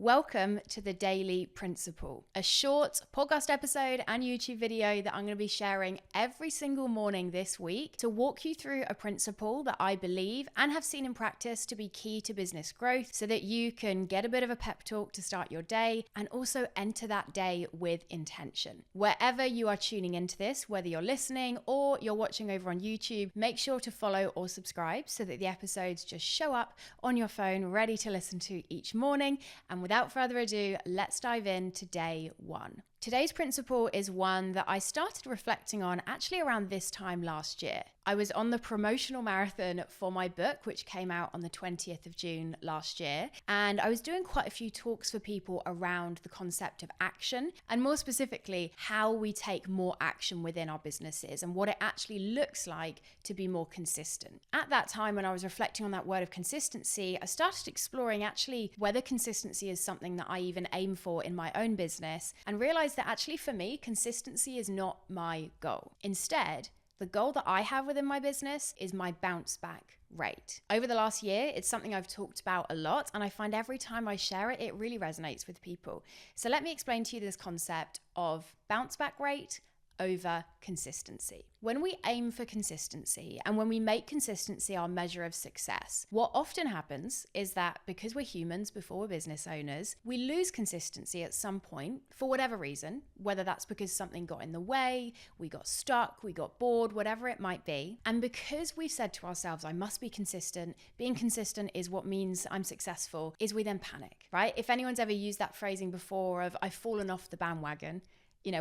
Welcome to the Daily Principle, a short podcast episode and YouTube video that I'm going to be sharing every single morning this week to walk you through a principle that I believe and have seen in practice to be key to business growth so that you can get a bit of a pep talk to start your day and also enter that day with intention. Wherever you are tuning into this, whether you're listening or you're watching over on YouTube, make sure to follow or subscribe so that the episodes just show up on your phone ready to listen to each morning. And without further ado, let's dive into day one. Today's principle is one that I started reflecting on actually around this time last year. I was on the promotional marathon for my book, which came out on the 20th of June last year. And I was doing quite a few talks for people around the concept of action, and more specifically, how we take more action within our businesses and what it actually looks like to be more consistent. At that time, when I was reflecting on that word of consistency, I started exploring actually whether consistency is something that I even aim for in my own business, and realized that actually for me, consistency is not my goal. Instead, the goal that I have within my business is my bounce back rate. Over the last year, it's something I've talked about a lot, and I find every time I share it, it really resonates with people. So let me explain to you this concept of bounce back rate over consistency. When we aim for consistency and when we make consistency our measure of success, what often happens is that because we're humans before we're business owners, we lose consistency at some point for whatever reason, whether that's because something got in the way, we got stuck, we got bored, whatever it might be. And because we've said to ourselves, I must be consistent, being consistent is what means I'm successful, is we then panic, right? If anyone's ever used that phrasing before of I've fallen off the bandwagon,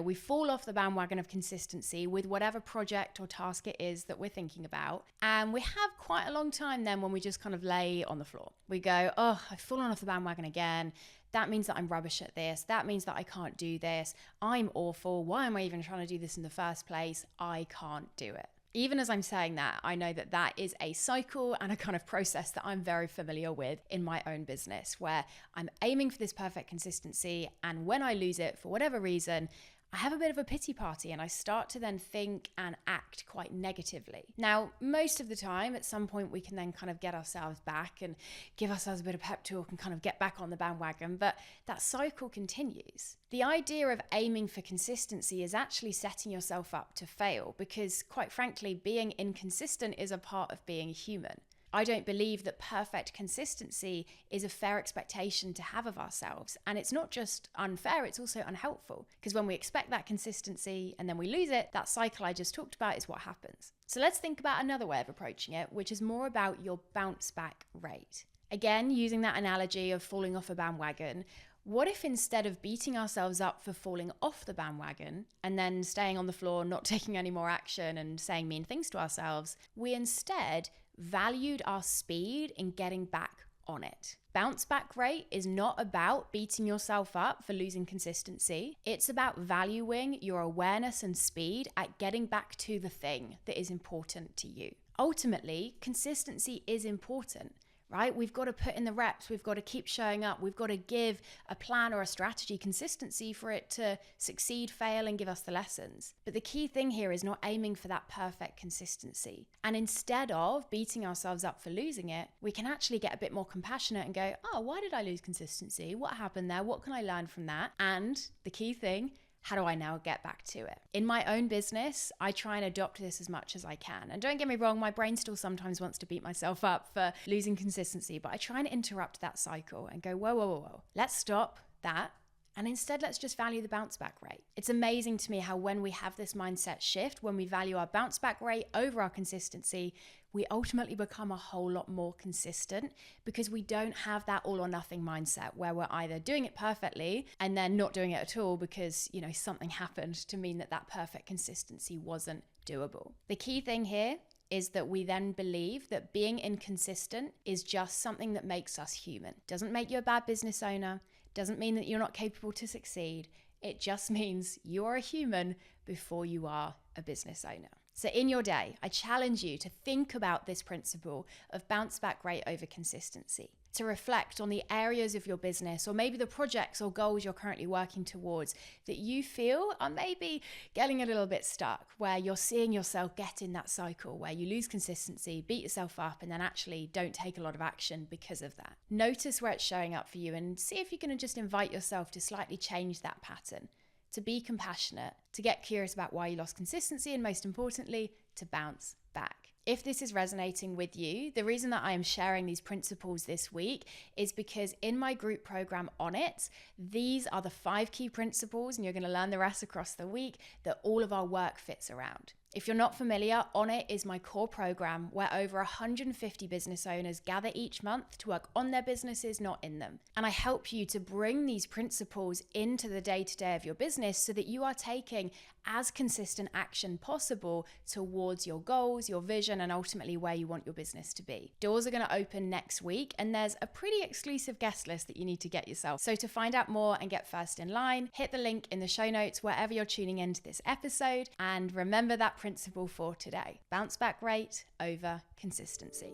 we fall off the bandwagon of consistency with whatever project or task it is that we're thinking about. And we have quite a long time then when we just kind of lay on the floor. We go, oh, I've fallen off the bandwagon again. That means that I'm rubbish at this. That means that I can't do this. I'm awful. Why am I even trying to do this in the first place? I can't do it. Even as I'm saying that, I know that that is a cycle and a kind of process that I'm very familiar with in my own business, where I'm aiming for this perfect consistency. And when I lose it for whatever reason, I have a bit of a pity party and I start to then think and act quite negatively. Now, most of the time, at some point, we can then kind of get ourselves back and give ourselves a bit of pep talk and kind of get back on the bandwagon, but that cycle continues. The idea of aiming for consistency is actually setting yourself up to fail because, quite frankly, being inconsistent is a part of being human. I don't believe that perfect consistency is a fair expectation to have of ourselves. And it's not just unfair, it's also unhelpful. Because when we expect that consistency and then we lose it, that cycle I just talked about is what happens. So let's think about another way of approaching it, which is more about your bounce back rate. Again, using that analogy of falling off a bandwagon, what if instead of beating ourselves up for falling off the bandwagon and then staying on the floor, not taking any more action and saying mean things to ourselves, we instead valued our speed in getting back on it? Bounce back rate is not about beating yourself up for losing consistency. It's about valuing your awareness and speed at getting back to the thing that is important to you. Ultimately, consistency is important, right? We've got to put in the reps. We've got to keep showing up. We've got to give a plan or a strategy consistency for it to succeed, fail, and give us the lessons. But the key thing here is not aiming for that perfect consistency. And instead of beating ourselves up for losing it, we can actually get a bit more compassionate and go, oh, why did I lose consistency? What happened there? What can I learn from that? And the key thing, how do I now get back to it? In my own business, I try and adopt this as much as I can. And don't get me wrong, my brain still sometimes wants to beat myself up for losing consistency, but I try and interrupt that cycle and go, whoa. Let's stop that. And instead, let's just value the bounce back rate. It's amazing to me how when we have this mindset shift, when we value our bounce back rate over our consistency, we ultimately become a whole lot more consistent because we don't have that all or nothing mindset where we're either doing it perfectly and then not doing it at all because, something happened to mean that that perfect consistency wasn't doable. The key thing here is that we then believe that being inconsistent is just something that makes us human. Doesn't make you a bad business owner, doesn't mean that you're not capable to succeed. It just means you're a human before you are a business owner. So in your day, I challenge you to think about this principle of bounce back rate over consistency, to reflect on the areas of your business or maybe the projects or goals you're currently working towards that you feel are maybe getting a little bit stuck, where you're seeing yourself get in that cycle where you lose consistency, beat yourself up, and then actually don't take a lot of action because of that. Notice where it's showing up for you and see if you're going to just invite yourself to slightly change that pattern, to be compassionate, to get curious about why you lost consistency, and most importantly, to bounce back. If this is resonating with you, the reason that I am sharing these principles this week is because in my group program On It, these are the 5 key principles, and you're going to learn the rest across the week, that all of our work fits around. If you're not familiar, On It is my core program where over 150 business owners gather each month to work on their businesses, not in them. And I help you to bring these principles into the day-to-day of your business so that you are taking as consistent action possible towards your goals, your vision, and ultimately where you want your business to be. Doors are going to open next week, and there's a pretty exclusive guest list that you need to get yourself. So to find out more and get first in line, hit the link in the show notes wherever you're tuning into this episode, and remember that principle for today: bounce back rate over consistency.